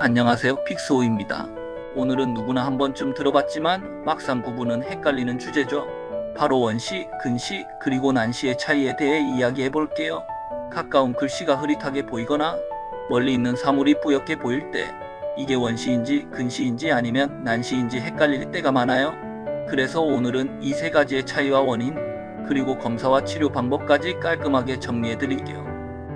안녕하세요, 픽스호입니다. 오늘은 누구나 한 번쯤 들어봤지만 막상 구분은 헷갈리는 주제죠. 바로 원시, 근시, 그리고 난시의 차이에 대해 이야기해 볼게요. 가까운 글씨가 흐릿하게 보이거나 멀리 있는 사물이 뿌옇게 보일 때 이게 원시인지 근시인지 아니면 난시인지 헷갈릴 때가 많아요. 그래서 오늘은 이 세 가지의 차이와 원인, 그리고 검사와 치료 방법까지 깔끔하게 정리해 드릴게요.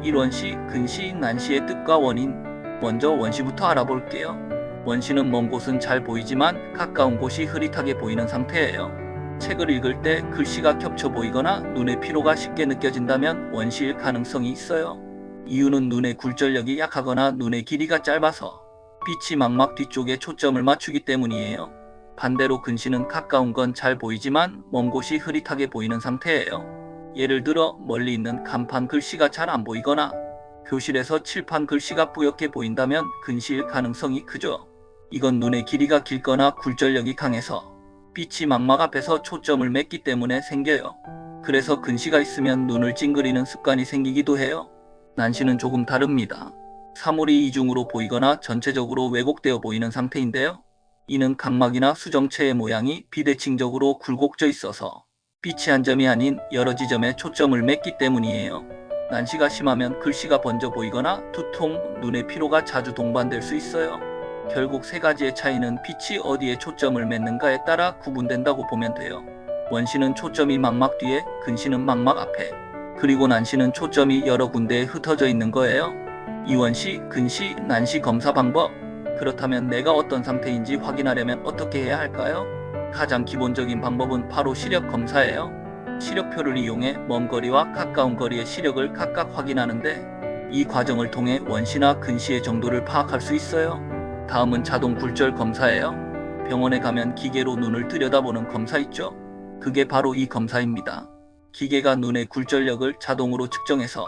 1원시, 근시, 난시의 뜻과 원인. 먼저 원시부터 알아볼게요. 원시는 먼 곳은 잘 보이지만 가까운 곳이 흐릿하게 보이는 상태예요. 책을 읽을 때 글씨가 겹쳐 보이거나 눈의 피로가 쉽게 느껴진다면 원시일 가능성이 있어요. 이유는 눈의 굴절력이 약하거나 눈의 길이가 짧아서 빛이 망막 뒤쪽에 초점을 맞추기 때문이에요. 반대로 근시는 가까운 건 잘 보이지만 먼 곳이 흐릿하게 보이는 상태예요. 예를 들어 멀리 있는 간판 글씨가 잘 안 보이거나 교실에서 칠판 글씨가 뿌옇게 보인다면 근시일 가능성이 크죠. 이건 눈의 길이가 길거나 굴절력이 강해서 빛이 망막 앞에서 초점을 맺기 때문에 생겨요. 그래서 근시가 있으면 눈을 찡그리는 습관이 생기기도 해요. 난시는 조금 다릅니다. 사물이 이중으로 보이거나 전체적으로 왜곡되어 보이는 상태인데요. 이는 각막이나 수정체의 모양이 비대칭적으로 굴곡져 있어서 빛이 한 점이 아닌 여러 지점에 초점을 맺기 때문이에요. 난시가 심하면 글씨가 번져 보이거나 두통, 눈의 피로가 자주 동반될 수 있어요. 결국 세 가지의 차이는 빛이 어디에 초점을 맺는가에 따라 구분된다고 보면 돼요. 원시는 초점이 망막 뒤에, 근시는 망막 앞에, 그리고 난시는 초점이 여러 군데에 흩어져 있는 거예요. 이원시, 근시, 난시 검사 방법. 그렇다면 내가 어떤 상태인지 확인하려면 어떻게 해야 할까요? 가장 기본적인 방법은 바로 시력 검사예요. 시력표를 이용해 먼 거리와 가까운 거리의 시력을 각각 확인하는데 이 과정을 통해 원시나 근시의 정도를 파악할 수 있어요. 다음은 자동 굴절 검사예요. 병원에 가면 기계로 눈을 들여다보는 검사 있죠? 그게 바로 이 검사입니다. 기계가 눈의 굴절력을 자동으로 측정해서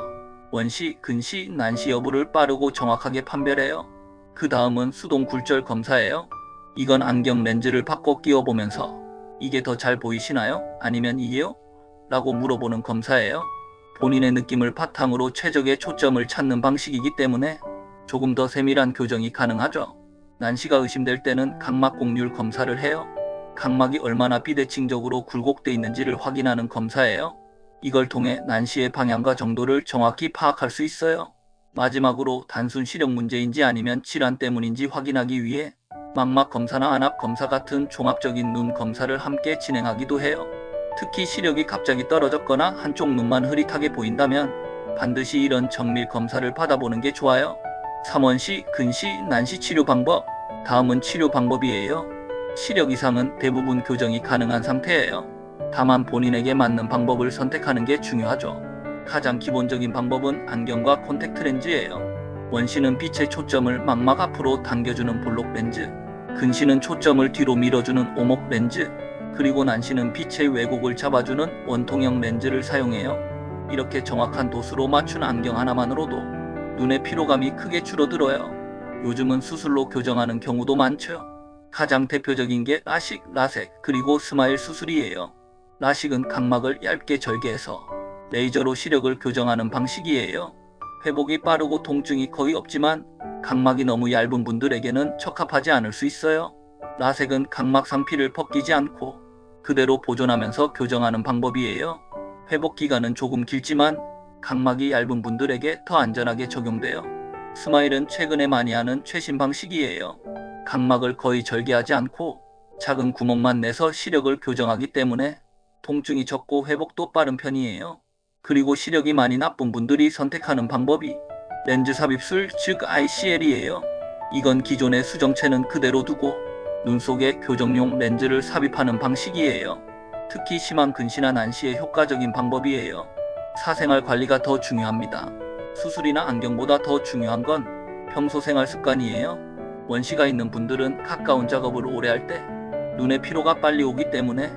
원시, 근시, 난시 여부를 빠르고 정확하게 판별해요. 그 다음은 수동 굴절 검사예요. 이건 안경 렌즈를 바꿔 끼워보면서 이게 더 잘 보이시나요? 아니면 이게요? 라고 물어보는 검사예요. 본인의 느낌을 바탕으로 최적의 초점을 찾는 방식이기 때문에 조금 더 세밀한 교정이 가능하죠. 난시가 의심될 때는 각막 곡률 검사를 해요. 각막이 얼마나 비대칭적으로 굴곡돼 있는지를 확인하는 검사예요. 이걸 통해 난시의 방향과 정도를 정확히 파악할 수 있어요. 마지막으로 단순 시력 문제인지 아니면 질환 때문인지 확인하기 위해 망막 검사나 안압 검사 같은 종합적인 눈 검사를 함께 진행하기도 해요. 특히 시력이 갑자기 떨어졌거나 한쪽 눈만 흐릿하게 보인다면 반드시 이런 정밀 검사를 받아보는 게 좋아요. 3원시, 근시, 난시 치료 방법. 다음은 치료 방법이에요. 시력 이상은 대부분 교정이 가능한 상태예요. 다만 본인에게 맞는 방법을 선택하는 게 중요하죠. 가장 기본적인 방법은 안경과 콘택트 렌즈예요. 원시는 빛의 초점을 망막 앞으로 당겨주는 볼록 렌즈, 근시는 초점을 뒤로 밀어주는 오목 렌즈, 그리고 난시는 빛의 왜곡을 잡아주는 원통형 렌즈를 사용해요. 이렇게 정확한 도수로 맞춘 안경 하나만으로도 눈의 피로감이 크게 줄어들어요. 요즘은 수술로 교정하는 경우도 많죠. 가장 대표적인 게 라식, 라섹, 그리고 스마일 수술이에요. 라식은 각막을 얇게 절개해서 레이저로 시력을 교정하는 방식이에요. 회복이 빠르고 통증이 거의 없지만 각막이 너무 얇은 분들에게는 적합하지 않을 수 있어요. 라섹은 각막 상피를 벗기지 않고 그대로 보존하면서 교정하는 방법이에요. 회복 기간은 조금 길지만 각막이 얇은 분들에게 더 안전하게 적용돼요. 스마일은 최근에 많이 하는 최신 방식이에요. 각막을 거의 절개하지 않고 작은 구멍만 내서 시력을 교정하기 때문에 통증이 적고 회복도 빠른 편이에요. 그리고 시력이 많이 나쁜 분들이 선택하는 방법이 렌즈 삽입술, 즉 ICL이에요. 이건 기존의 수정체는 그대로 두고 눈 속에 교정용 렌즈를 삽입하는 방식이에요. 특히 심한 근시나 난시에 효과적인 방법이에요. 사생활 관리가 더 중요합니다. 수술이나 안경보다 더 중요한 건 평소 생활 습관이에요. 원시가 있는 분들은 가까운 작업을 오래 할 때 눈의 피로가 빨리 오기 때문에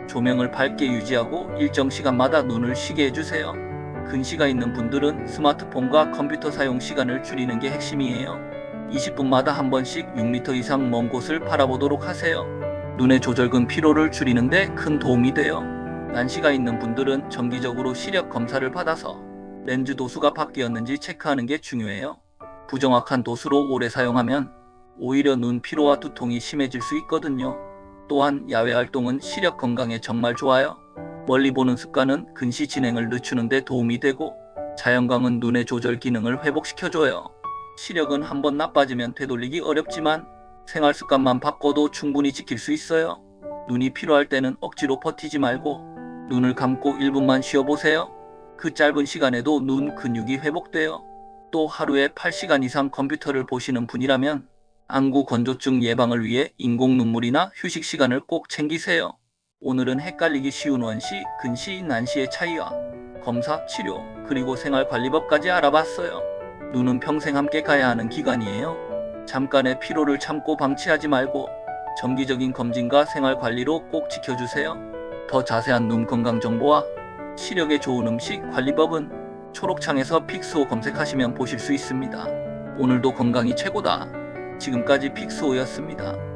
조명을 밝게 유지하고 일정 시간마다 눈을 쉬게 해주세요. 근시가 있는 분들은 스마트폰과 컴퓨터 사용 시간을 줄이는 게 핵심이에요. 20분마다 한 번씩 6m 이상 먼 곳을 바라보도록 하세요. 눈의 조절근 피로를 줄이는데 큰 도움이 돼요. 난시가 있는 분들은 정기적으로 시력 검사를 받아서 렌즈 도수가 바뀌었는지 체크하는 게 중요해요. 부정확한 도수로 오래 사용하면 오히려 눈 피로와 두통이 심해질 수 있거든요. 또한 야외 활동은 시력 건강에 정말 좋아요. 멀리 보는 습관은 근시 진행을 늦추는 데 도움이 되고, 자연광은 눈의 조절 기능을 회복시켜줘요. 시력은 한번 나빠지면 되돌리기 어렵지만 생활 습관만 바꿔도 충분히 지킬 수 있어요. 눈이 피로할 때는 억지로 버티지 말고 눈을 감고 1분만 쉬어보세요. 그 짧은 시간에도 눈 근육이 회복돼요. 또 하루에 8시간 이상 컴퓨터를 보시는 분이라면 안구 건조증 예방을 위해 인공 눈물이나 휴식 시간을 꼭 챙기세요. 오늘은 헷갈리기 쉬운 원시, 근시, 난시의 차이와 검사, 치료, 그리고 생활관리법까지 알아봤어요. 눈은 평생 함께 가야 하는 기관이에요. 잠깐의 피로를 참고 방치하지 말고 정기적인 검진과 생활관리로 꼭 지켜주세요. 더 자세한 눈 건강 정보와 시력에 좋은 음식 관리법은 초록창에서 픽스호 검색하시면 보실 수 있습니다. 오늘도 건강이 최고다. 지금까지 픽스호였습니다.